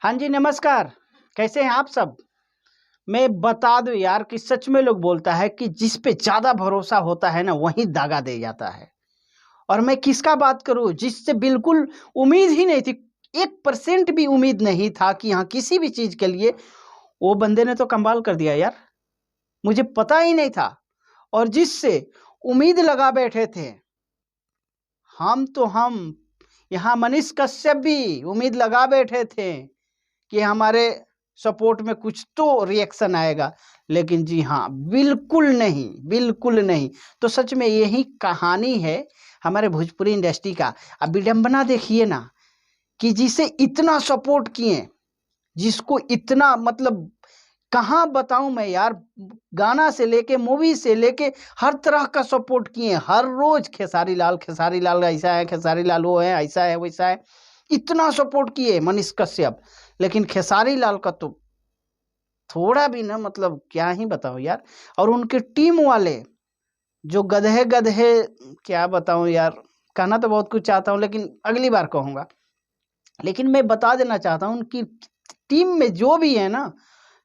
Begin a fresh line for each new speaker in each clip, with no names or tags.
हाँ जी, नमस्कार। कैसे हैं आप सब? मैं बता दूं यार कि सच में लोग बोलता है कि जिस पे ज़्यादा भरोसा होता है ना वहीं दागा दे जाता है। और मैं किसका बात करूं जिससे बिल्कुल उम्मीद ही नहीं थी, 1% भी उम्मीद नहीं था कि हाँ किसी भी चीज़ के लिए वो बंदे ने तो कमाल कर दिया यार। मुझे पता ही नहीं था और जिससे उम्मीद लगा बैठे थे हम यहाँ मनीष कश्यप भी उम्मीद लगा बैठे थे कि हमारे सपोर्ट में कुछ तो रिएक्शन आएगा, लेकिन जी हाँ, बिल्कुल नहीं, बिल्कुल नहीं। तो सच में यही कहानी है हमारे भोजपुरी इंडस्ट्री का। अब विडंबना देखिए ना कि जिसे इतना सपोर्ट किए, जिसको इतना मतलब कहाँ बताऊं मैं यार, गाना से लेके मूवी से लेके हर तरह का सपोर्ट किए। हर रोज खेसारी लाल ऐसा है, खेसारी लाल वो है, ऐसा है वैसा है, इतना सपोर्ट किए मनीष कश्यप। लेकिन खेसारी लाल का तो थोड़ा भी ना, मतलब क्या ही बताऊं यार। और उनके टीम वाले जो गधे गधे, क्या बताऊं यार, कहना तो बहुत कुछ चाहता हूं लेकिन अगली बार कहूंगा। लेकिन मैं बता देना चाहता हूं उनकी टीम में जो भी है ना,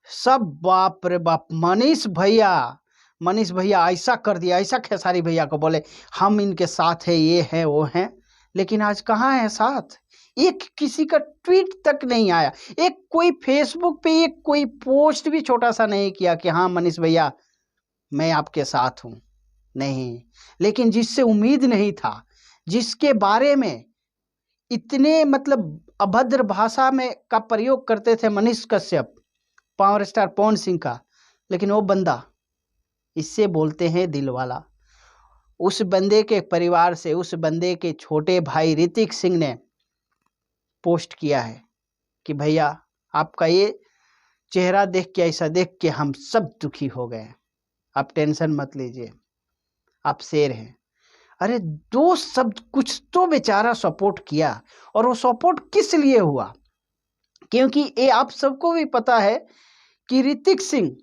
सब बाप रे बाप, मनीष भैया ऐसा कर दिया, ऐसा खेसारी भैया को बोले हम इनके साथ है, ये है वो है। लेकिन आज कहाँ है साथ? एक किसी का ट्वीट तक नहीं आया, एक कोई फेसबुक पे एक कोई पोस्ट भी छोटा सा नहीं किया कि हाँ मनीष भैया मैं आपके साथ हूँ। नहीं। लेकिन जिससे उम्मीद नहीं था, जिसके बारे में इतने मतलब अभद्र भाषा में का प्रयोग करते थे मनीष कश्यप, पावर स्टार पवन सिंह का, लेकिन वो बंदा, इससे बोलते हैं दिल वाला। उस बंदे के परिवार से, उस बंदे के छोटे भाई ऋतिक सिंह ने पोस्ट किया है कि भैया आपका ये चेहरा देख के, ऐसा देख के हम सब दुखी हो गए, आप टेंशन मत लीजिए, आप शेर हैं। अरे दोस्त सब कुछ तो बेचारा सपोर्ट किया। और वो सपोर्ट किस लिए हुआ? क्योंकि ये आप सबको भी पता है कि ऋतिक सिंह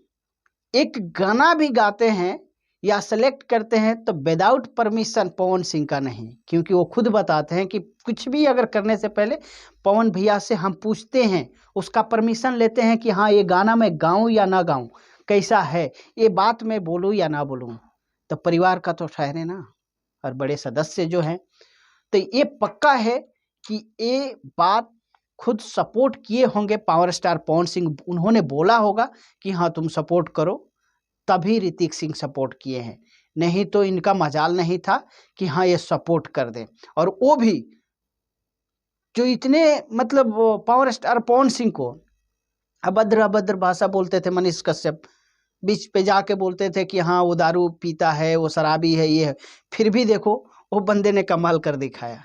एक गाना भी गाते हैं या सेलेक्ट करते हैं तो विदाउट परमिशन पवन सिंह का नहीं। क्योंकि वो खुद बताते हैं कि कुछ भी अगर करने से पहले पवन भैया से हम पूछते हैं, उसका परमिशन लेते हैं कि हाँ ये गाना मैं गाऊं या ना गाऊं, कैसा है, ये बात मैं बोलूं या ना बोलूं। तो परिवार का तो ठहरे ना, और बड़े सदस्य जो हैं। तो ये पक्का है कि ये बात खुद सपोर्ट किए होंगे पावर स्टार पवन सिंह, उन्होंने बोला होगा कि हाँ तुम सपोर्ट करो, तभी ऋतिक सिंह सपोर्ट किए हैं। नहीं तो इनका मजाल नहीं था कि हाँ ये सपोर्ट कर दें। और वो भी जो इतने मतलब वो पावर स्टार पवन सिंह को अभद्र अभद्र भाषा बोलते थे मनीष कश्यप, बीच पे जाके बोलते थे कि हाँ वो दारू पीता है, वो शराबी है, ये है। फिर भी देखो वो बंदे ने कमाल कर दिखाया।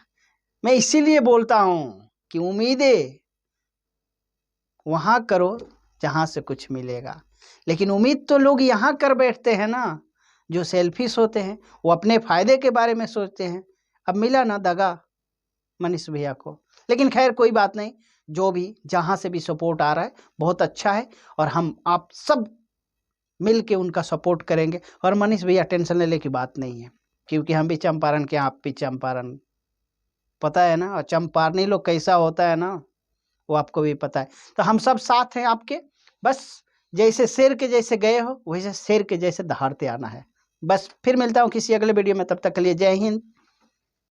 मैं इसीलिए बोलता हूँ कि उम्मीदें वहां करो जहां से कुछ मिलेगा। लेकिन उम्मीद तो लोग यहाँ कर बैठते हैं ना, जो सेल्फिश होते हैं, वो अपने फायदे के बारे में सोचते हैं। अब मिला ना दगा मनीष भैया को। लेकिन खैर कोई बात नहीं, जो भी जहां से भी सपोर्ट आ रहा है बहुत अच्छा है, और हम आप सब मिल के उनका सपोर्ट करेंगे। और मनीष भैया टेंशन लेने की बात नहीं है, क्योंकि हम भी चंपारण के, आप भी चंपारण, पता है ना। और चंपारनी लोग कैसा होता है ना, वो आपको भी पता है। तो हम सब साथ हैं आपके। बस जैसे शेर के जैसे गए हो, वैसे शेर के जैसे दहाड़ते आना है। बस फिर मिलता हूँ किसी अगले वीडियो में, तब तक के लिए जय हिंद,